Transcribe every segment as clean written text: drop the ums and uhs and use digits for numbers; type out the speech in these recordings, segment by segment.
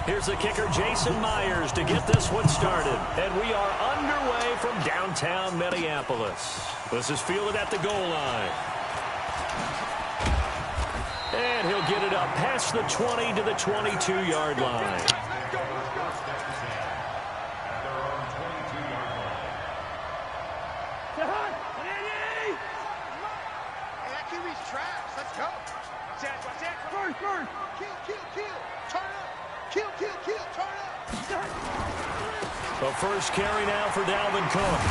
Here's the kicker, Jason Myers, to get this one started. And we are underway from downtown Minneapolis. This is fielded at the goal line. And he'll get it up past the 20 to the 22-yard line. The first carry now for Dalvin Cook.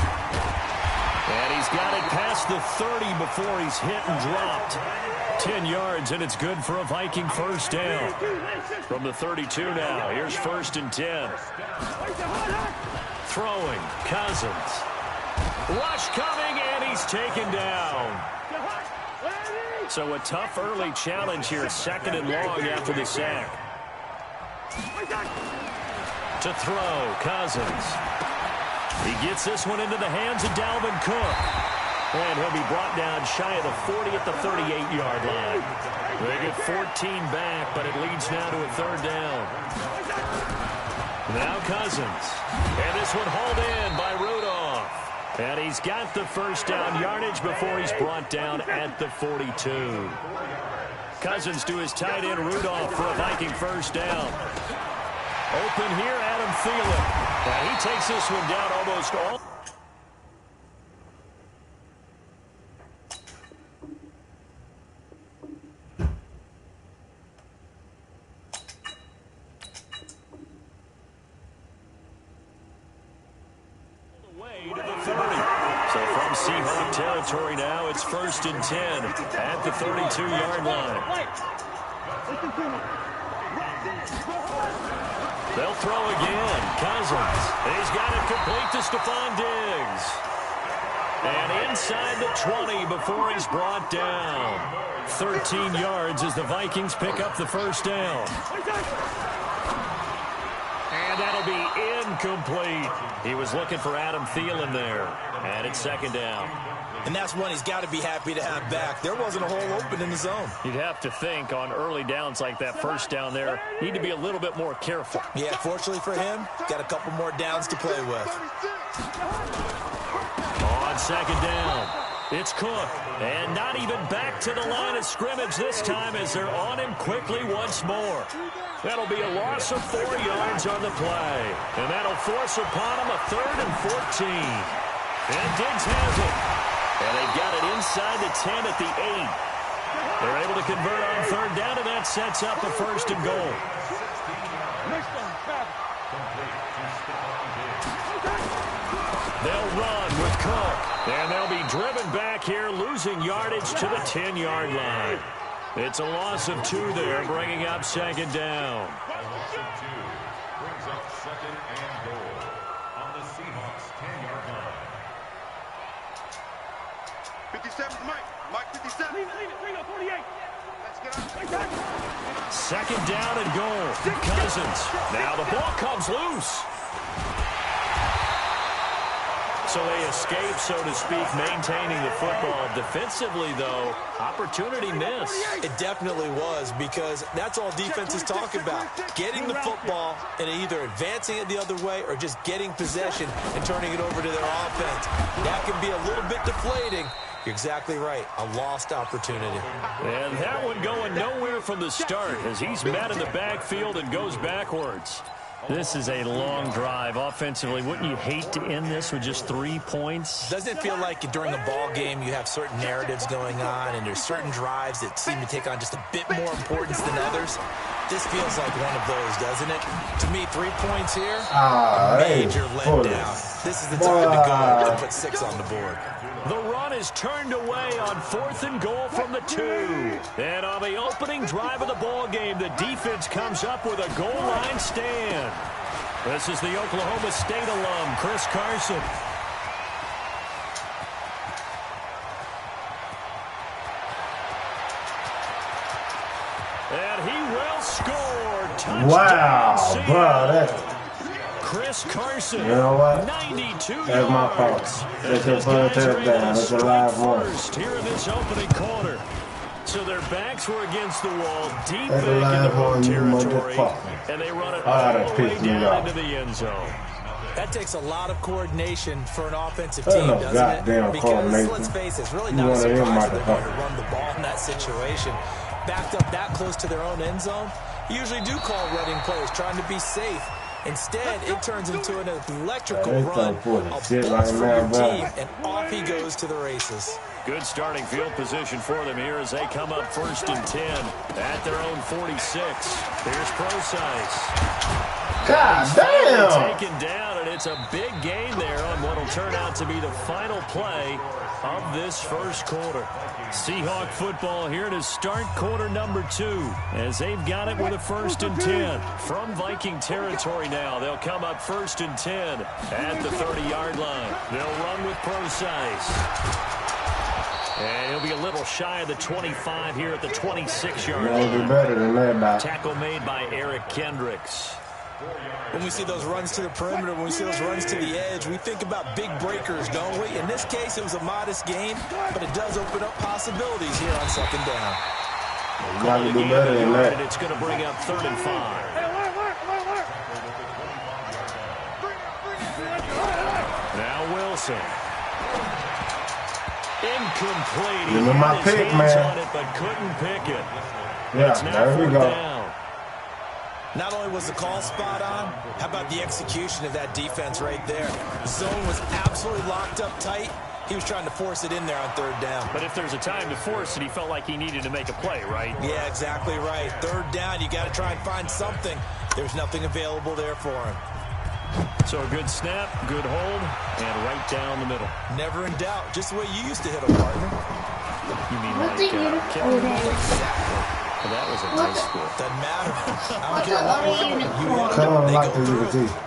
And he's got it past the 30 before he's hit and dropped. 10 yards, and it's good for a Viking first down. From the 32 now, here's 1st and 10. Throwing, Cousins. Rush coming, and he's taken down. So a tough early challenge here, 2nd and long after the sack. To throw, Cousins. He gets this one into the hands of Dalvin Cook. And he'll be brought down shy of the 40 at the 38-yard line. They get 14 back, but it leads now to a 3rd down. Now Cousins. And this one hauled in by Rudolph. And he's got the first down yardage before he's brought down at the 42. Cousins to his tight end Rudolph for a Viking first down. Open here, Adam Thielen. And he takes this one down almost all. Way to the 30. So from Seahawk territory now, it's 1st and 10 at the 32-yard line. They'll throw again. Cousins. He's got it complete to Stephon Diggs. And inside the 20 before he's brought down. 13 yards as the Vikings pick up the first down. And that'll be incomplete. He was looking for Adam Thielen there. And it's 2nd down. And that's one he's got to be happy to have back. There wasn't a hole open in the zone. You'd have to think on early downs like that first down there, need to be a little bit more careful. Yeah, fortunately for him, got a couple more downs to play with. On 2nd down, it's Cook. And not even back to the line of scrimmage this time as they're on him quickly once more. That'll be a loss of 4 yards on the play. And that'll force upon him a 3rd and 14. And Diggs has it. And they've got it inside the 10 at the 8. They're able to convert on 3rd down, and that sets up a 1st and goal. They'll run with Cook. And they'll be driven back here, losing yardage to the 10-yard line. It's a loss of 2 there, bringing up 2nd down. Brings up 2nd and goal on the Seahawks 10-yard line. 57 Mike 57. Leave it, 48. Let's get up. 2nd down and goal. Cousins. Now the ball comes loose. So they escape, so to speak, maintaining the football. Defensively, though, opportunity missed. It definitely was, because that's all defenses talk about. Getting the football and either advancing it the other way or just getting possession and turning it over to their offense. That can be a little bit deflating. You're exactly right. A lost opportunity. And that one going nowhere from the start as he's met in the backfield and goes backwards. This is a long drive offensively. Wouldn't you hate to end this with just 3 points? Doesn't it feel like during a ball game you have certain narratives going on and there's certain drives that seem to take on just a bit more importance than others? This feels like one of those, doesn't it? To me, 3 points here, a major letdown. This is the time to go and put 6 on the board. The run is turned away on 4th and goal from the 2. And on the opening drive of the ball game, the defense comes up with a goal line stand. This is the Oklahoma State alum, Chris Carson. And he will score. Touchdown. Wow, bro, that's... Chris Carson, you know what? 92 That's yards. my fault. That's a first down. That's a live one. Here in this opening quarter. So their backs were against the wall, deep back in their own territory, and they run it all the way down into the end zone. That takes a lot of coordination for an offensive team, doesn't it? Because, let's face it, it's really not a surprise that they're going to run the ball in that situation. Backed up that close to their own end zone, you usually do call running plays, trying to be safe. Instead, it turns into an electrical run, a ball from your team, and off he goes to the races. Good starting field position for them here as they come up 1st and 10 at their own 46. Here's Procise. God damn! Taken down, and it's a big gain there on what will turn out to be the final play of this first quarter. Seahawk football here to start quarter number 2 as they've got it with a 1st and 10 from Viking territory now. They'll come up 1st and 10 at the 30-yard line. They'll run with Procise. And he'll be a little shy of the 25 here at the 26-yard line. Better than that, tackle made by Eric Kendricks. When we see those runs to the perimeter, when we see those runs to the edge, we think about big breakers, don't we? In this case, it was a modest gain, but it does open up possibilities here on 2nd down. You got to do better than that. And it's going to bring up 3rd and 5. Now Wilson. Incomplete. Give me my pick, man. On it, but couldn't pick it. Yeah, there we go. Down. Not only was the call spot on, how about the execution of that defense right there? The zone was absolutely locked up tight. He was trying to force it in there on 3rd down. But if there's a time to force it, he felt like he needed to make a play, right? Yeah, exactly right. 3rd down, you got to try and find something. There's nothing available there for him. So a good snap, good hold, and right down the middle. Never in doubt. Just the way you used to hit a partner. You mean like Kevin? Well, that was a nice score. Doesn't matter. What's the other unicorn? Come on, like the UT.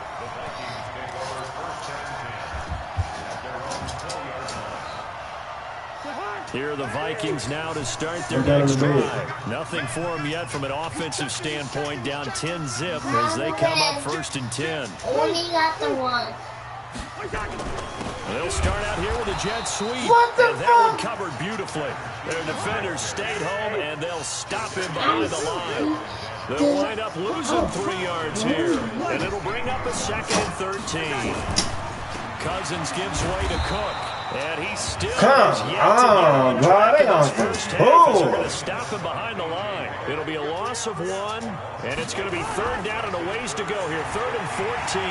Here are the Vikings now to start their next drive. Nothing for them yet from an offensive standpoint, down 10-zip as they come up 1st and 10. Only got the one. They'll start out here with a jet sweep. And that one covered beautifully. Their defenders stayed home, and they'll stop him behind the line. They'll wind up losing 3 yards here, and it'll bring up a 2nd and 13. Cousins gives way to Cook, and he still has yet to get on his first half as they're going to stop him behind the line. It'll be a loss of 1, and it's going to be 3rd down and a ways to go here, 3rd and 14.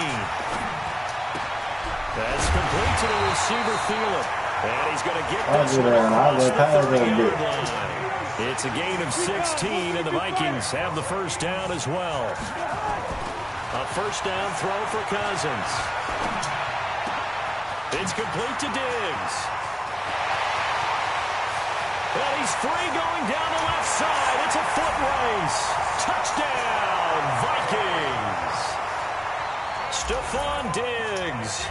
That's complete to the receiver, Thielen. And he's going to get this one across the 30-yard line. It's a gain of 16, and the Vikings have the 1st down as well. A 1st down throw for Cousins. It's complete to Diggs. And he's free going down the left side. It's a foot race. Touchdown, Vikings. Stephon Diggs.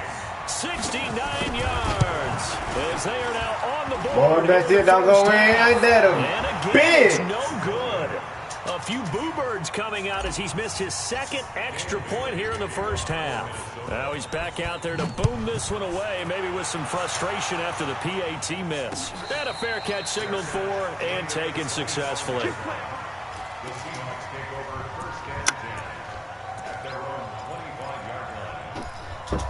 69 yards as they are now on the board. Boy, that's it. Don't go in. Ain't that a big? It's no good. A few boo birds coming out as he's missed his 2nd extra point here in the 1st half. Now he's back out there to boom this one away, maybe with some frustration after the PAT miss. And a fair catch signaled for and taken successfully. The Seahawks take over 1st and 10 at their own 25-yard line.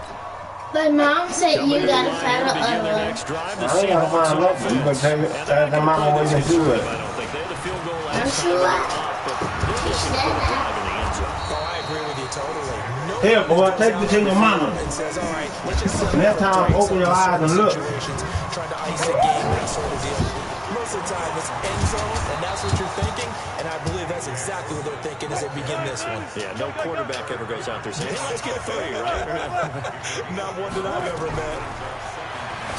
But Mom said you gotta find a begin their next drive. The I ain't gotta Seahawks find nothing. You better take it. Tell the mama when you do it. I don't think they had the field goal I'm last sure. time, but She said that. in the end zone. Oh, I agree with you totally. Here, boy, take it to your mama. And says, all right, let's just Next time, open your eyes and look. Trying to ice the game, that sort of deal. Most of the time, it's end zone, and that's what you're thinking. And I believe that's exactly what they're thinking as they begin this one. Yeah, no quarterback ever goes out there saying, hey, let's get 3, right? Not one that I've ever met.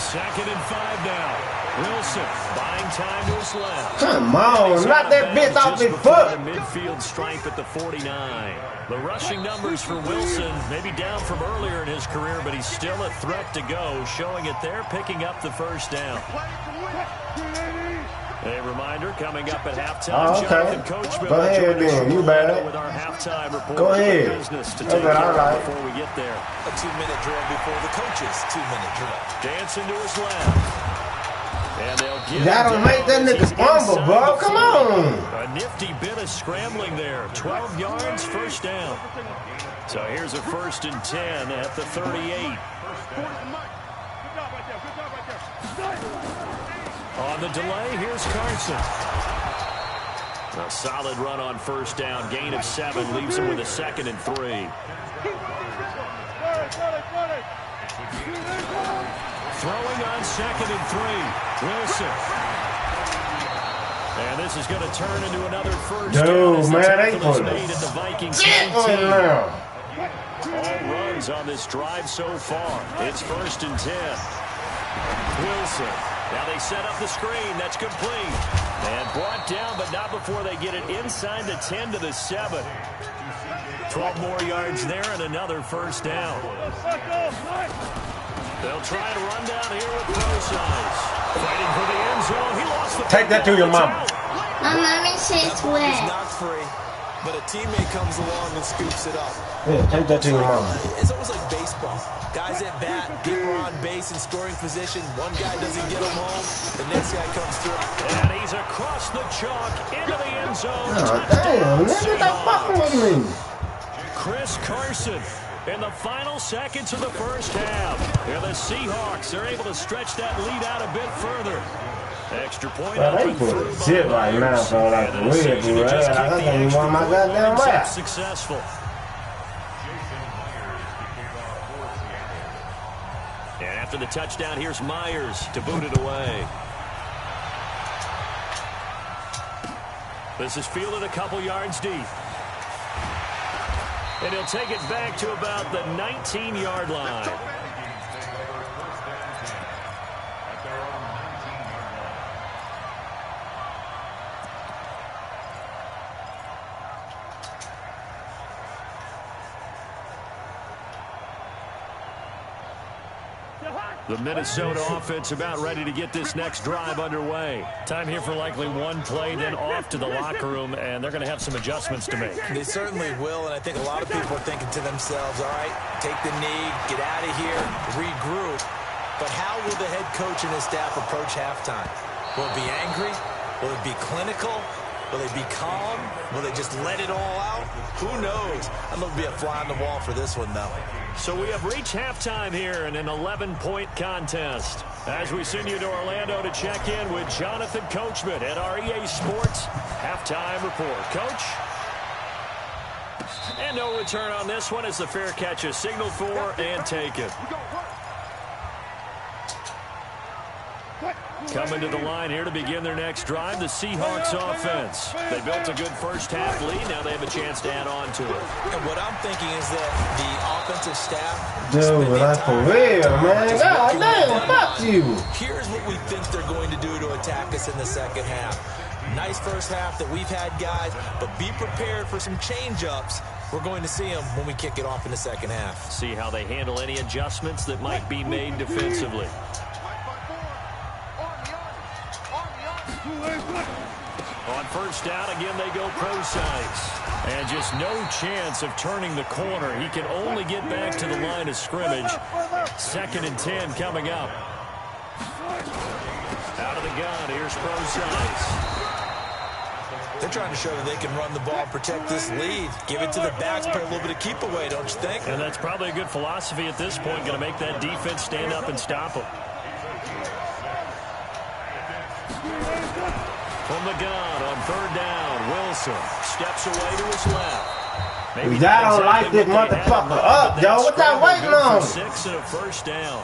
2nd and 5 now. Wilson buying time to his left. Come on, knock that bitch off his foot. Midfield stripe at the 49. The rushing numbers for Wilson maybe down from earlier in his career, but he's still a threat to go, showing it there, picking up the 1st down. A reminder coming up at halftime. Oh, okay. Jonathan Coachman Go ahead then. You better. with our halftime report. Go ahead. Business to That's take what I care like. of before we get there. A 2-minute drill before the coach's 2-minute drill. Dancing to his left. And they'll You get gotta him make that down as nigga he's fumble, inside bro. the Come 40. on. A nifty bit of scrambling there. 12 yards, first down. So here's a 1st and 10 at the 38. On the delay, here's Carson. A solid run on 1st down. Gain of 7 leaves him with a 2nd and 3. Throwing on 2nd and 3. Wilson. And this is going to turn into another 1st down. Dude, man, they Tackle is put made at the Vikings it 19. now. All runs on this drive so far. It's 1st and 10. Wilson. Now they set up the screen. That's complete. And brought down, but not before they get it inside the 10 to the 7. 12 more yards there and another 1st down. They'll try to run down here with Procise. Fighting for the end zone. He lost the Take that to your mama. My mommy says It's wet. not free, but a teammate comes along and scoops it up. Yeah, take that to your mama. It's almost like baseball. Guys at bat, people are on base in scoring position. One guy doesn't get him home. The next guy comes through. And he's across the chalk into the end zone. Oh, damn, nigga, stop fucking with me. Chris Carson in the final seconds of the 1st half. Here the Seahawks are able to stretch that lead out a bit further. Extra point Well, up they and put through a shit right now, so like and the the weird decision dude, to just I kick the can't even extra want my point goddamn winds up rap. successful. And after the touchdown, here's Myers to boot it away. This is fielded a couple yards deep. And he'll take it back to about the 19-yard line. The Minnesota offense about ready to get this next drive underway. Time here for likely one play, then off to the locker room, and they're going to have some adjustments to make. They certainly will, and I think a lot of people are thinking to themselves, all right, take the knee, get out of here, regroup. But how will the head coach and his staff approach halftime? Will it be angry? Will it be clinical? Will they be calm? Will they just let it all out? Who knows? I'm going to be a fly on the wall for this one, though. So we have reached halftime here in an 11-point contest. As we send you to Orlando to check in with Jonathan Coachman at our EA Sports Halftime Report. Coach? And no return on this one as the fair catch is signaled for and taken. Coming to the line here to begin their next drive, the Seahawks offense. They built a good first half lead. Now they have a chance to add on to it. And what I'm thinking is that the offensive staff... Dude, that's for real, man. God damn, fuck you. Here's what we think they're going to do to attack us in the second half. Nice first half that we've had, guys, but be prepared for some change-ups. We're going to see them when we kick it off in the second half. See how they handle any adjustments that might be made defensively. On first down, again, they go Procise. And just no chance of turning the corner. He can only get back to the line of scrimmage. 2nd and 10 coming up. Out of the gun, here's Procise. They're trying to show that they can run the ball, protect this lead. Give it to the backs, play a little bit of keep away, don't you think? And that's probably a good philosophy at this point. Going to make that defense stand up and stop them. From the gun on 3rd down, Wilson steps away to his left. Maybe Y'all don't like this motherfucker up, yo. What y'all waiting on? 6 and a 1st down.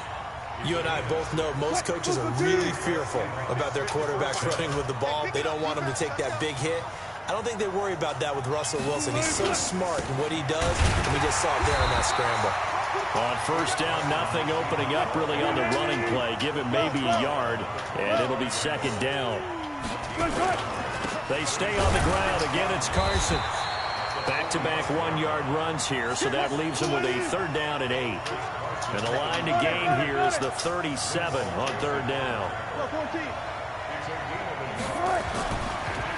You and I both know most coaches are really fearful about their quarterbacks running with the ball. They don't want him to take that big hit. I don't think they worry about that with Russell Wilson. He's so smart in what he does, and we just saw it there in that scramble. On 1st down, nothing opening up really on the running play. Give him maybe a yard, and it'll be 2nd down. They stay on the ground. Again, it's Carson. Back-to-back 1-yard runs here, so that leaves him with a 3rd down and 8. And the line to gain here is the 37 on 3rd down.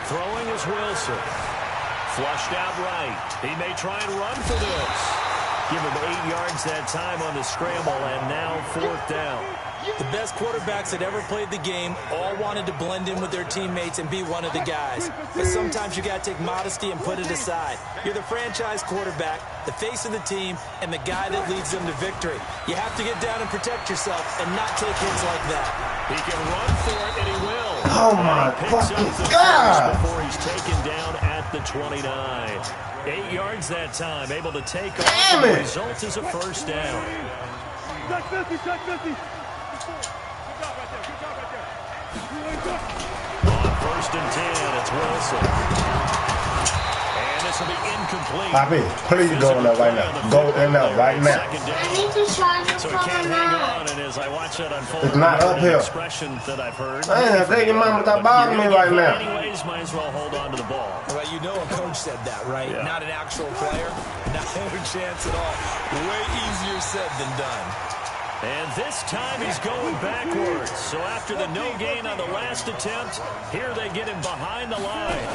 Throwing is Wilson. Flushed out right. He may try and run for this. Give him 8 yards that time on the scramble, and now 4th down. The best quarterbacks that ever played the game all wanted to blend in with their teammates and be one of the guys. But sometimes you got to take modesty and put it aside. You're the franchise quarterback, the face of the team, and the guy that leads them to victory. You have to get down and protect yourself and not take hits like that. He can run for it, and he will. Oh, my fucking God. Before he's taken down at the 29. 8 yards that time, able to take off. Damn The it. result is a first down. Touch 50, touch 50. On first and 10, it's Wilson. And this will be incomplete. Bobby, please go in there right now. Go in there right now. I need to charge it So for he can't the hang night. on, and as I watch that unfold, It's not uphill. expression that I've heard. Man, I think your mama stop bothering me right now. Anyways, might as well hold on to the ball. Well, you know a coach said that, right? Yeah. Not an actual player. Not a chance at all. Way easier said than done. And this time he's going backwards. So after the no gain on the last attempt, here they get him behind the line.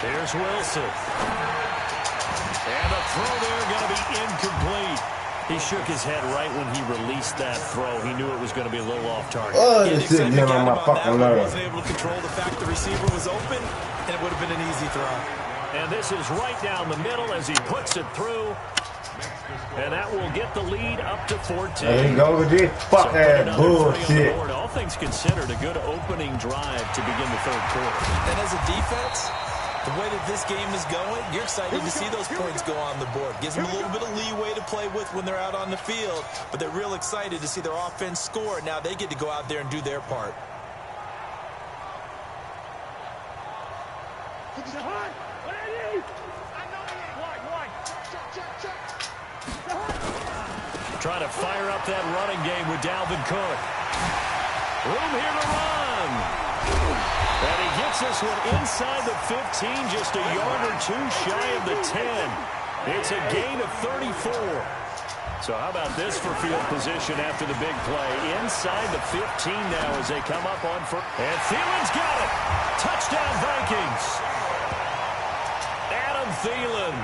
Here's Wilson. And the throw there going to be incomplete. He shook his head right when he released that throw. He knew it was going to be a little off target. Oh, this shit getting on my fucking nerves. Wasn't able to control the fact the receiver was open, and it would have been an easy throw. And this is right down the middle as he puts it through. And that will get the lead up to 14. There you go with this fuck ass bullshit. All things considered, a good opening drive to begin the third quarter. And as a defense, the way that this game is going, you're excited to see those points go on the board. Gives them a little bit of leeway to play with when they're out on the field, but they're real excited to see their offense score. Now they get to go out there and do their part. Trying to fire up that running game with Dalvin Cook. Room here to run. And he gets this one inside the 15, just a yard or two shy of the 10. It's a gain of 34. So how about this for field position after the big play? Inside the 15 now as they come up on first. And Thielen's got it. Touchdown Vikings. Adam Thielen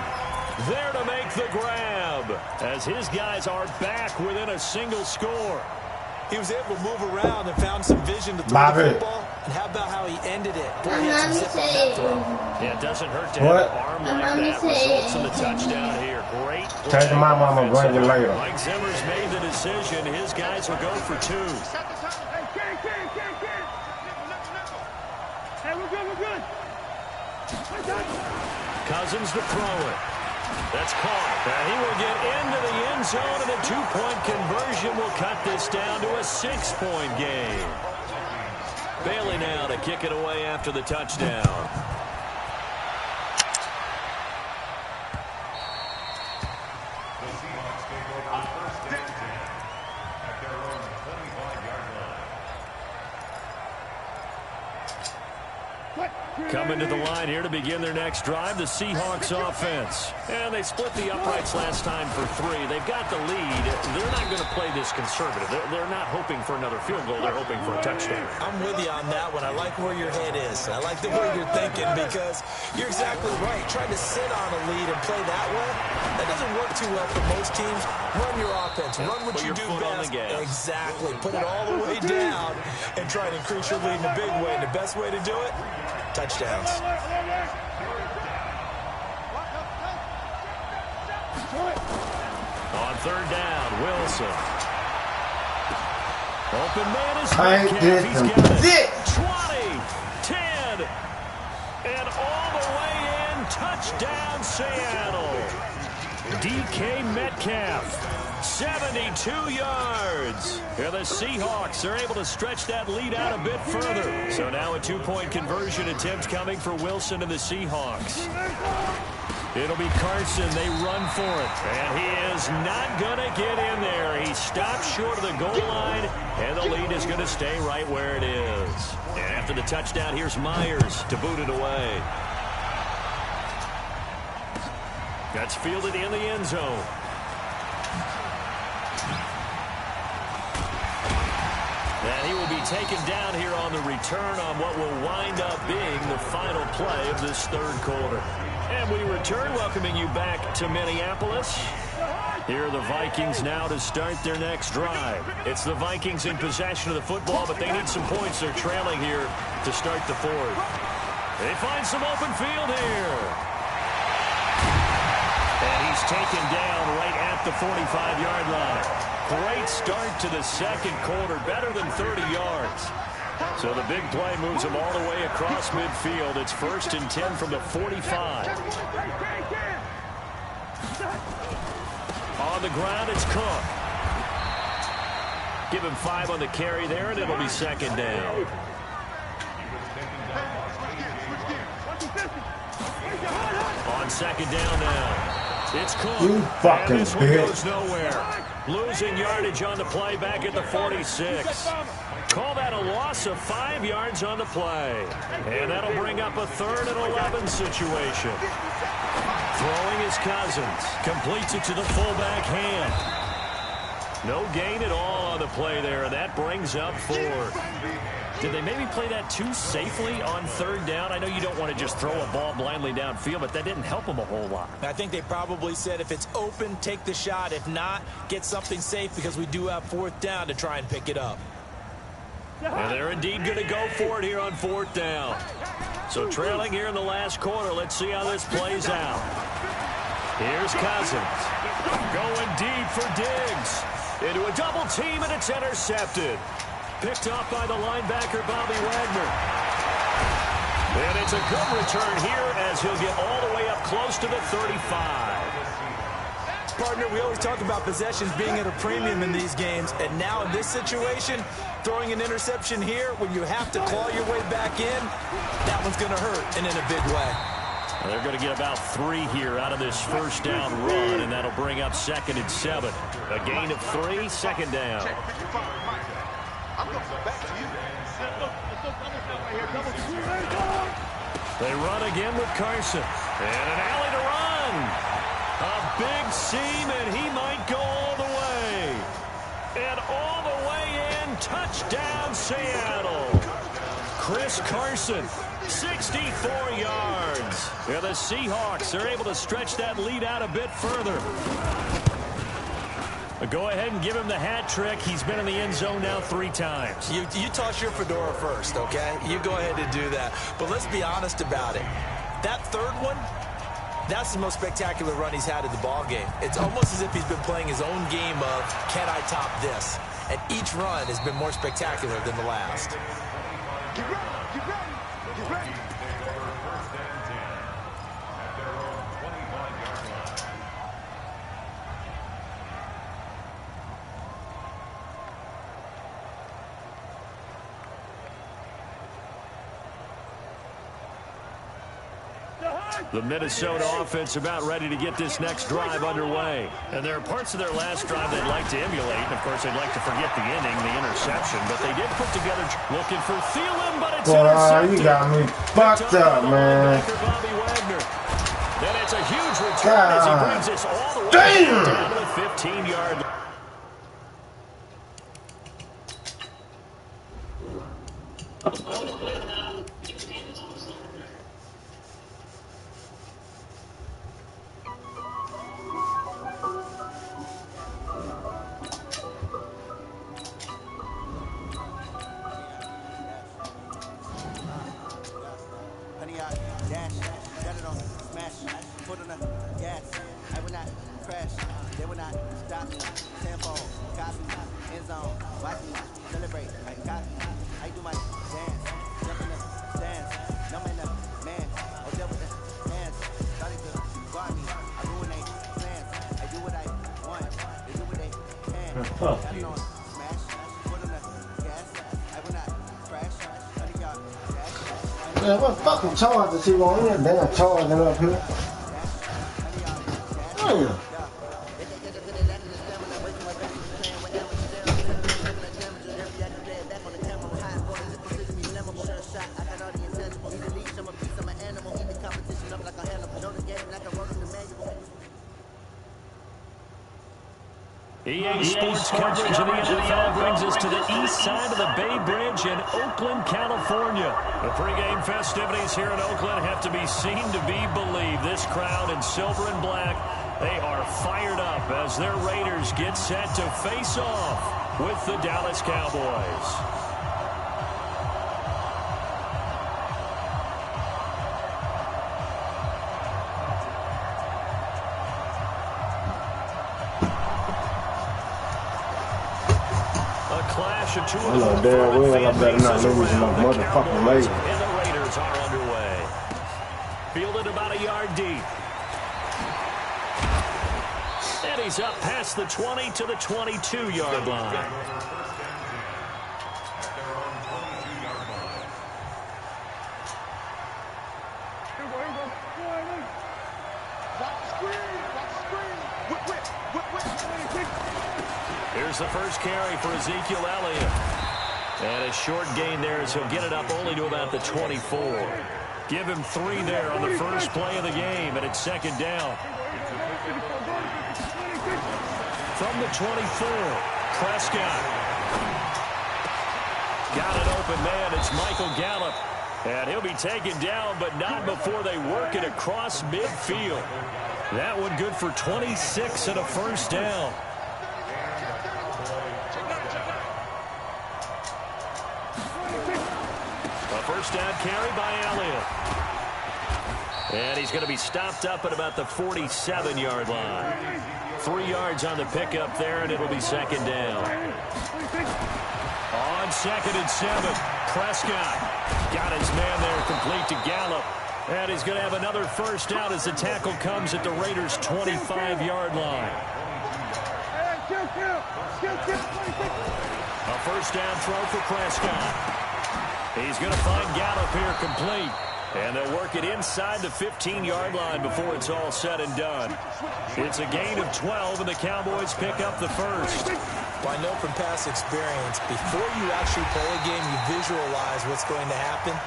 there to make the grab as his guys are back within a single score. He was able to move around and found some vision to throw the football. And how about how he ended it? Boy, he had some zip on that throw. Yeah, it doesn't hurt to have an arm like that. Results in the touchdown here. Great play. Take my mama, bring it later. Mike Zimmer's made the decision. His guys will go for 2. Hey, we're good. Cousins to throw it. That's caught. And he will get into the end zone, and a 2-point conversion will cut this down to a 6-point game. Bailey now to kick it away after the touchdown. The Seahawks take over first and 10 at their own 25-yard line. Coming to the line here to begin their next drive, the Seahawks offense. And they split the uprights last time for 3. They've got the lead. They're not going to play this conservative. They're not hoping for another field goal. They're hoping for a touchdown. I'm with you on that one. I like where your head is. I like the way you're thinking because you're exactly right. Trying to sit on a lead and play that way, that doesn't work too well for most teams. Run your offense. Run what you do best. Exactly. Put it all the way down and try to increase your lead in a big way. And the best way to do it, touchdowns. On third down, Wilson. Open man is I did He's some got it. shit. 20, 10, and all the way in. Touchdown, Seattle. DK Metcalf, 72 yards. And the Seahawks are able to stretch that lead out a bit further. So now a 2-point conversion attempt coming for Wilson and the Seahawks. It'll be Carson. They run for it. And he is not going to get in there. He stops short of the goal line, and the lead is going to stay right where it is. And after the touchdown, here's Myers to boot it away. That's fielded in the end zone. And he will be taken down here on the return on what will wind up being the final play of this third quarter. And we return, welcoming you back to Minneapolis. Here are the Vikings now to start their next drive. It's the Vikings in possession of the football, but they need some points. They're trailing here to start the fourth. They find some open field here. And he's taken down right at the 45-yard line. Great start to the second quarter, better than 30 yards. So the big play moves him all the way across midfield. It's 1st and 10 from the 45. On the ground, it's Cook. Give him 5 on the carry there, and it'll be 2nd down. On 2nd down now, it's Cook. You fucking and this one bitch. goes nowhere. Losing yardage on the play back at the 46. Call that a loss of 5 yards on the play. And that'll bring up a 3rd and 11 situation. Throwing his Cousins. Completes it to the fullback hand. No gain at all on the play there, and that brings up 4. Did they maybe play that too safely on 3rd down? I know you don't want to just throw a ball blindly downfield, but that didn't help them a whole lot. I think they probably said if it's open, take the shot. If not, get something safe because we do have 4th down to try and pick it up. And they're indeed going to go for it here on 4th down. So trailing here in the last quarter. Let's see how this plays out. Here's Cousins. Going deep for Diggs. Into a double team, and it's intercepted. Picked off by the linebacker, Bobby Wagner. And it's a good return here as he'll get all the way up close to the 35. Partner, we always talk about possessions being at a premium in these games, and now in this situation, throwing an interception here when you have to claw your way back in, that one's going to hurt, and in a big way. Well, they're going to get about 3 here out of this 1st down run, and that'll bring up 2nd and 7. A gain of 3, 2nd down. They run again with Carson. And an alley to run. A big seam, and he might go all the way. And all the way in. Touchdown, Seattle. Chris Carson, 64 yards. And the Seahawks are able to stretch that lead out a bit further. Go ahead and give him the hat trick. He's been in the end zone now 3 times. You toss your fedora first, okay? You go ahead and do that. But let's be honest about it. That 3rd one, that's the most spectacular run he's had in the ball game. It's almost as if he's been playing his own game of, can I top this? And each run has been more spectacular than the last. Get ready, get ready, get ready. First and 10 at their own 25-yard line. The Minnesota offense about ready to get this next drive underway. And there are parts of their last drive they'd like to emulate. And, of course, they'd like to forget the inning, the interception. But they did put together looking for Thielen, but it's intercepted. You got me fucked up, man. Bobby Wagner. And it's a huge return as he brings us all the way down to the 15-yard line. Man, what fucking charge is he on? Ain't that damn charging up here. Damn. EA Sports coverage of the NFL brings us to the east side of the Bay Bridge in Oakland, California. The pregame festivities here in Oakland have to be seen to be believed. This crowd in silver and black They are fired up as their Raiders get set to face off with the Dallas Cowboys. I know damn well I better not lose my motherfucking leg. And the Raiders are underway. Fielded about a yard deep. And he's up past the 20 to the 22-yard line. Here's the first carry for Ezekiel Elliott. And a short gain there as he'll get it up only to about the 24. Give him 3 there on the first play of the game, and it's second down. From the 24, Prescott. Got an open man. It's Michael Gallup. And he'll be taken down, but not before they work it across midfield. That one good for 26 and a first down. First down carry by Elliott. And he's going to be stopped up at about the 47-yard line. 3 yards on the pickup there, and it'll be second down. On 2nd and 7, Prescott got his man there complete to Gallup. And he's going to have another first down as the tackle comes at the Raiders' 25-yard line. A first down throw for Prescott. He's going to find Gallup here complete. And they'll work it inside the 15-yard line before it's all said and done. It's a gain of 12, and the Cowboys pick up the first. Well, I know from past experience, before you actually play a game, you visualize what's going to happen.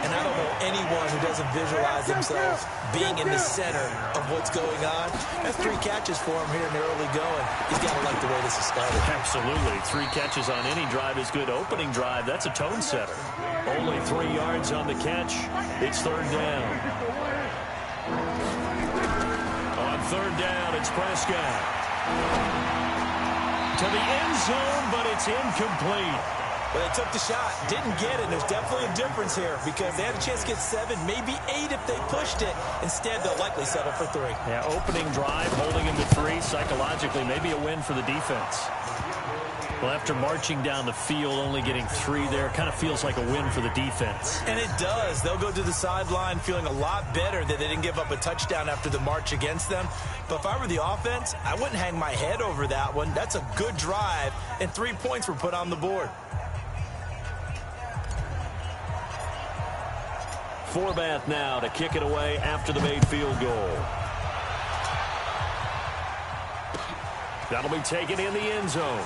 And I don't know anyone who doesn't visualize themselves being in the center of what's going on. That's 3 catches for him here in the early going. He's got to like the way this is started. Absolutely. 3 catches on any drive is good. Opening drive, that's a tone setter. Only 3 yards on the catch. It's third down. On third down, it's Prescott. To the end zone, but it's incomplete. Well, they took the shot, didn't get it. There's definitely a difference here because they had a chance to get 7, maybe 8 if they pushed it. Instead, they'll likely settle for 3. Yeah, opening drive, holding him to 3. Psychologically, maybe a win for the defense. Well, after marching down the field, only getting 3 there, kind of feels like a win for the defense. And it does. They'll go to the sideline feeling a lot better that they didn't give up a touchdown after the march against them. But if I were the offense, I wouldn't hang my head over that one. That's a good drive, and 3 points were put on the board. Forbath now to kick it away after the made field goal. That'll be taken in the end zone.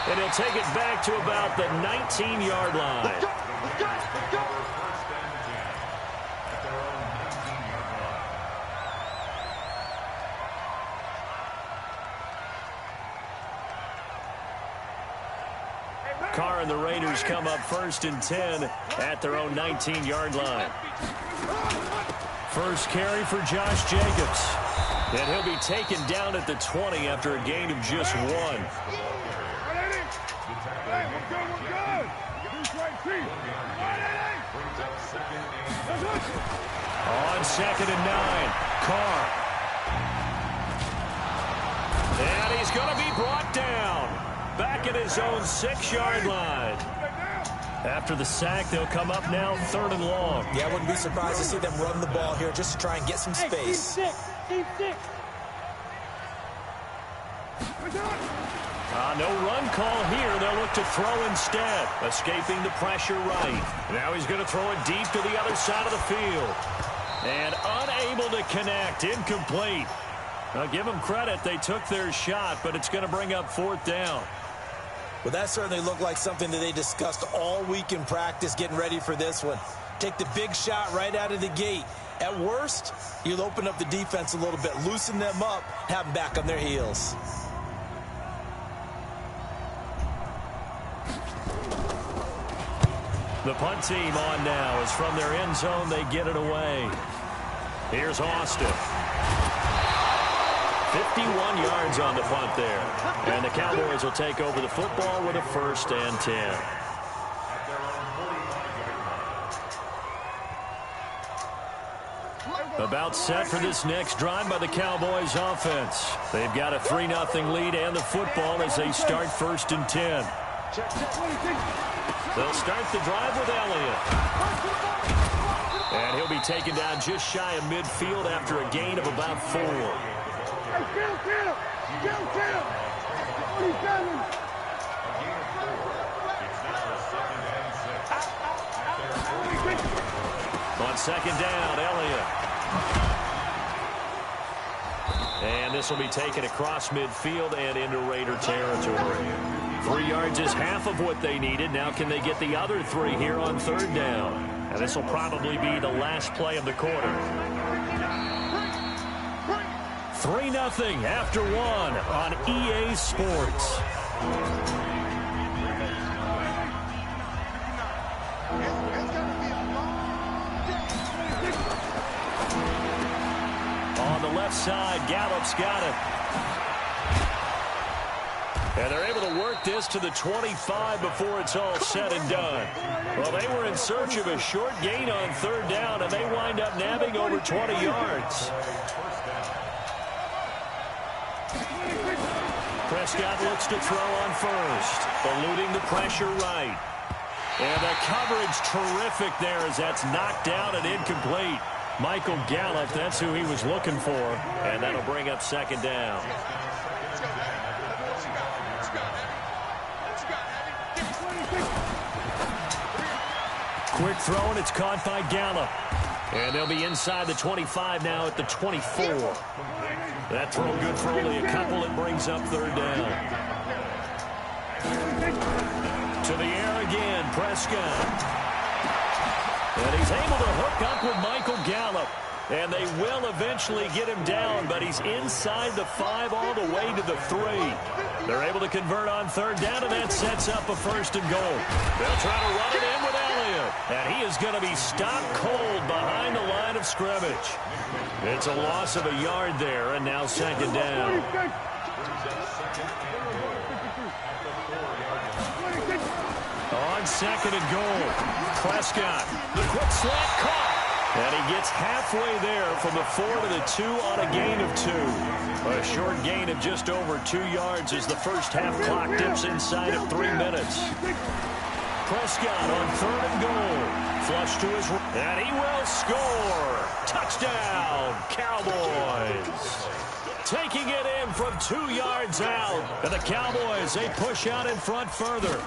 And he'll take it back to about the 19-yard line. Let's go! Let's go! Let's go! Carr and the Raiders come up 1st and 10 at their own 19-yard line. First carry for Josh Jacobs. And he'll be taken down at the 20 after a gain of just 1. On 2nd and 9, Carr. And he's going to be brought down. Back at his own 6-yard line. After the sack, they'll come up now 3rd and long. Yeah, I wouldn't be surprised to see them run the ball here just to try and get some space. No run call here. They'll look to throw instead. Escaping the pressure right. Now he's going to throw it deep to the other side of the field. And unable to connect. Incomplete. Now, give them credit. They took their shot, but it's going to bring up 4th down. Well, that certainly looked like something that they discussed all week in practice getting ready for this one. Take the big shot right out of the gate. At worst, you'll open up the defense a little bit, loosen them up, have them back on their heels. The punt team on now as from their end zone they get it away. Here's Austin. 51 yards on the punt there. And the Cowboys will take over the football with a 1st and 10. About set for this next drive by the Cowboys offense. They've got a 3-0 lead and the football as they start 1st and 10. They'll start the drive with Elliott. And he'll be taken down just shy of midfield after a gain of about 4. On 2nd down, Elliott. And this will be taken across midfield and into Raider territory. 3 yards is half of what they needed. Now can they get the other 3 here on 3rd down? And this will probably be the last play of the quarter. 3-0 after 1 on EA Sports. On the left side, Gallup's got it. And they're able to work this to the 25 before it's all said and done. Well, they were in search of a short gain on 3rd down, and they wind up nabbing over 20 yards. Prescott looks to throw on 1st, eluding the pressure right. And the coverage terrific there as that's knocked down and incomplete. Michael Gallup, that's who he was looking for, and that'll bring up 2nd down. Quick throw, and it's caught by Gallup. And they'll be inside the 25 now at the 24. That throw good for only a couple. It brings up 3rd down. To the air again, Prescott. And he's able to hook up with Michael Gallup. And they will eventually get him down, but he's inside the 5 all the way to the 3. They're able to convert on 3rd down, and that sets up a 1st and goal. They'll try to run it in with Elliott. And he is going to be stopped cold behind the line of scrimmage. It's a loss of a yard there, and now 2nd down. On 2nd and goal, Prescott, the quick slant caught. And he gets halfway there from the 4 to the 2 on a gain of 2. A short gain of just over 2 yards as the first half clock dips inside of 3 minutes. Prescott on 3rd and goal. Flush to his right. And he will score. Touchdown, Cowboys. Taking it in from 2 yards out. And the Cowboys, they push out in front further.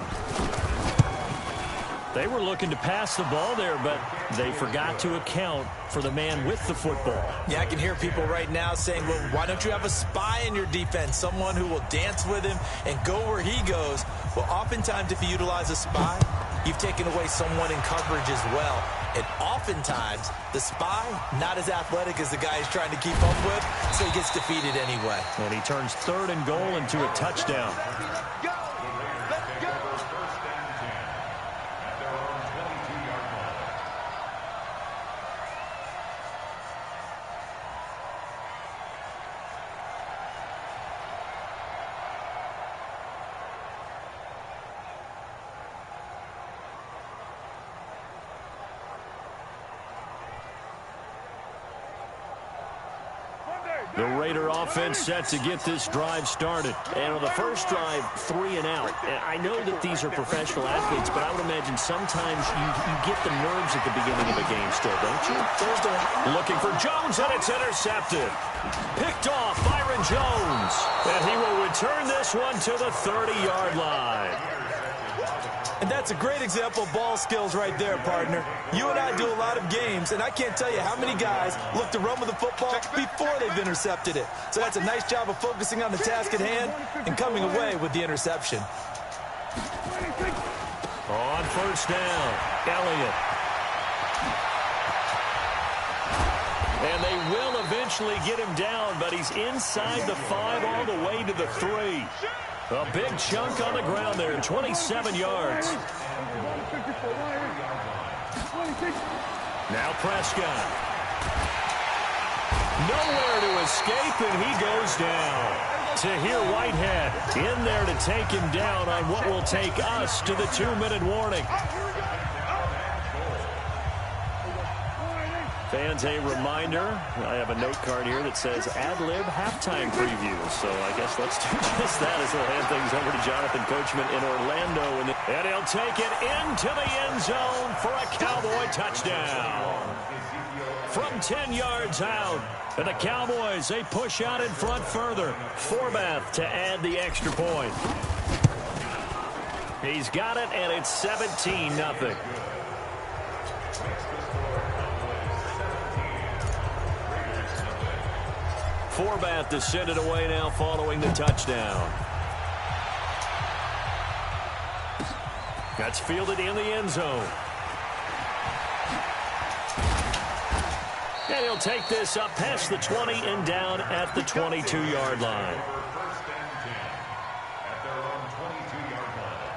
They were looking to pass the ball there, but they forgot to account for the man with the football. Yeah, I can hear people right now saying, well, why don't you have a spy in your defense, someone who will dance with him and go where he goes? Well, oftentimes if you utilize a spy, you've taken away someone in coverage as well. And oftentimes, the spy, not as athletic as the guy he's trying to keep up with, so he gets defeated anyway. And he turns 3rd and goal into a touchdown. The Raider offense set to get this drive started. And on the first drive, 3 and out. And I know that these are professional athletes, but I would imagine sometimes you get the nerves at the beginning of a game still, don't you? Looking for Jones, and it's intercepted. Picked off Byron Jones. And he will return this one to the 30-yard line. And that's a great example of ball skills right there, partner. You and I do a lot of games, and I can't tell you how many guys look to run with the football before they've intercepted it. So that's a nice job of focusing on the task at hand and coming away with the interception. On 1st down, Elliott. And they will eventually get him down, but he's inside the 5 all the way to the 3. A big chunk on the ground there, 27 yards. Now Prescott. Nowhere to escape, and he goes down. Tahir Whitehead in there to take him down on what will take us to the 2-minute warning. Fans, a reminder, I have a note card here that says ad-lib halftime preview. So I guess let's do just that as we'll hand things over to Jonathan Coachman in Orlando. And he'll take it into the end zone for a Cowboy touchdown. From 10 yards out, and the Cowboys, they push out in front further. Forbath to add the extra point. He's got it, and it's 17-0. Forbath to send it away now following the touchdown. That's fielded in the end zone. And he'll take this up past the 20 and down at the 22-yard line. First and 10 at their own 22-yard line.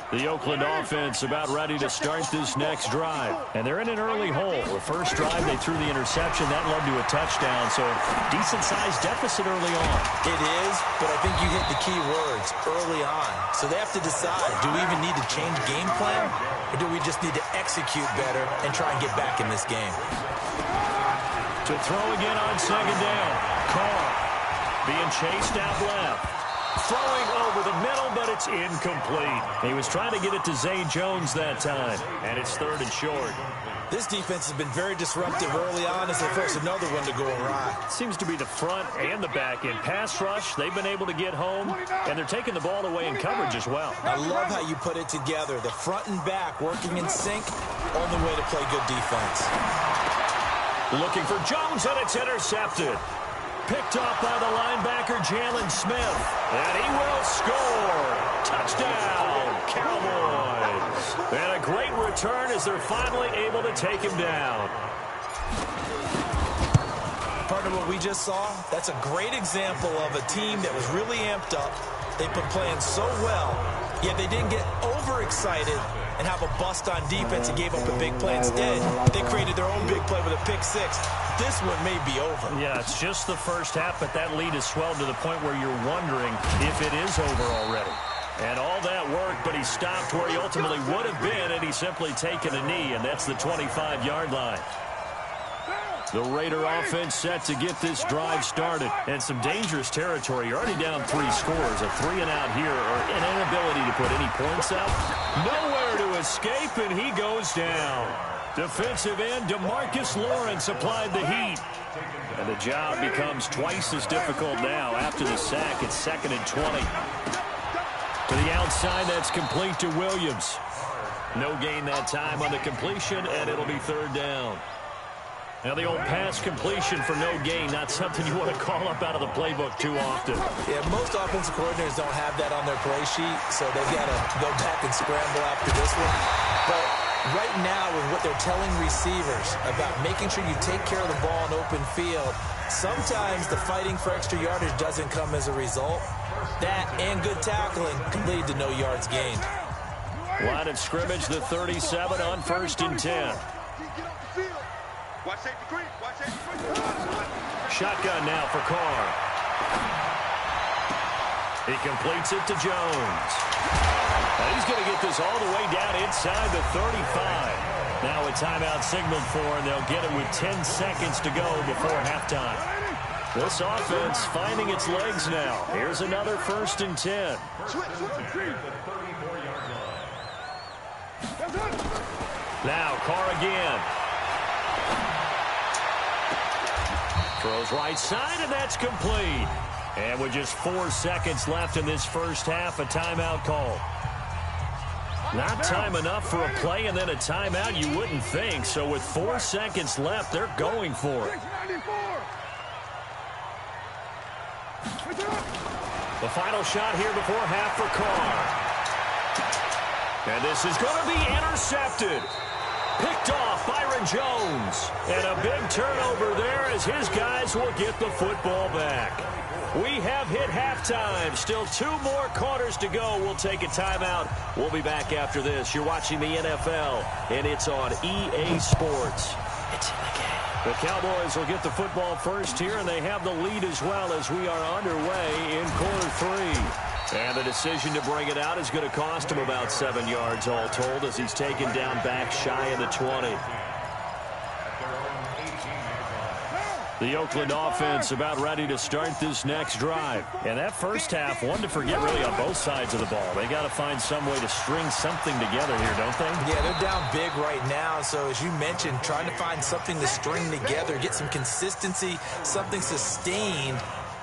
The Oakland offense about ready to start this next drive. And they're in an early hole. The first drive, they threw the interception. That led to a touchdown, so decent-sized deficit early on. It is, but I think you hit the key words, early on. So they have to decide, do we even need to change game plan, or do we just need to execute better and try and get back in this game? To throw again on second down. Carr being chased out left. Throwing over the middle, but it's incomplete. He was trying to get it to Zay Jones that time, and it's 3rd and short. This defense has been very disruptive early on as they force another one to go awry. Seems to be the front and the back end. Pass rush, they've been able to get home, and they're taking the ball away in coverage as well. I love how you put it together. The front and back working in sync, only way to play good defense. Looking for Jones, and it's intercepted. Picked off by the linebacker, Jalen Smith. And he will score. Touchdown, Cowboys. And a great return as they're finally able to take him down. Partner, what we just saw, that's a great example of a team that was really amped up. They've been playing so well, yet they didn't get overexcited and have a bust on defense and gave up a big play. Instead, they created their own big play with a pick six. This one may be over. Yeah, it's just the first half, but that lead has swelled to the point where you're wondering if it is over already. And all that work, but he stopped where he ultimately would have been, and he's simply taken a knee, and that's the 25-yard line. The Raider offense set to get this drive started. And some dangerous territory. You're already down 3 scores. A 3-and-out here, or an inability to put any points up. Nowhere to escape, and he goes down. Defensive end DeMarcus Lawrence applied the heat. And the job becomes twice as difficult now. After the sack, it's 2nd and 20. To the outside, that's complete to Williams. No gain that time on the completion, and it'll be 3rd down. Now the old pass completion for no gain, not something you want to call up out of the playbook too often. Yeah, most offensive coordinators don't have that on their play sheet, so they've got to go back and scramble after this one. But right now, with what they're telling receivers about making sure you take care of the ball in open field, sometimes the fighting for extra yardage doesn't come as a result. That and good tackling can lead to no yards gained. Line of scrimmage, the 37 on 1st and 10. Watch safety creep. Watch safety creep. Shotgun now for Carr. He completes it to Jones. Now he's going to get this all the way down inside the 35. Now a timeout signaled for, and they'll get it with 10 seconds to go before halftime. This offense finding its legs now. Here's another 1st and 10. Now Carr again. Throws right side, and that's complete. And with just 4 seconds left in this first half, a timeout call. Not time enough for a play and then a timeout, you wouldn't think. So with 4 seconds left, they're going for it. The final shot here before half for Carr. And this is going to be intercepted. Picked off Byron Jones. And a big turnover there as his guys will get the football back. We have hit halftime. Still 2 more quarters to go. We'll take a timeout. We'll be back after this. You're watching the NFL, and it's on EA Sports. It's in the game. The Cowboys will get the football first here, and they have the lead as well as we are underway in quarter 3. And the decision to bring it out is going to cost him about 7 yards all told as he's taken down back shy of the 20. The Oakland offense about ready to start this next drive. And that first half, one to forget really on both sides of the ball. They got to find some way to string something together here, don't they? Yeah, they're down big right now. So as you mentioned, trying to find something to string together, get some consistency, something sustained,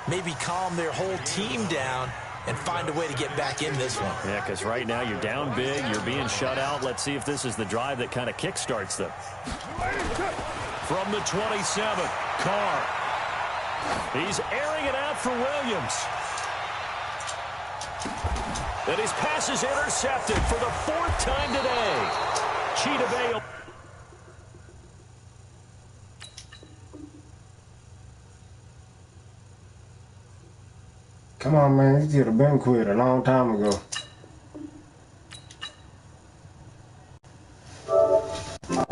maybe calm their whole team down and find a way to get back in this one. Yeah, because right now you're down big, you're being shut out. Let's see if this is the drive that kind of kickstarts them. From the 27, Carr. He's airing it out for Williams. And his pass is intercepted for the 4th time today. Cheetah Bay. Come on, man. You could have been quit a long time ago.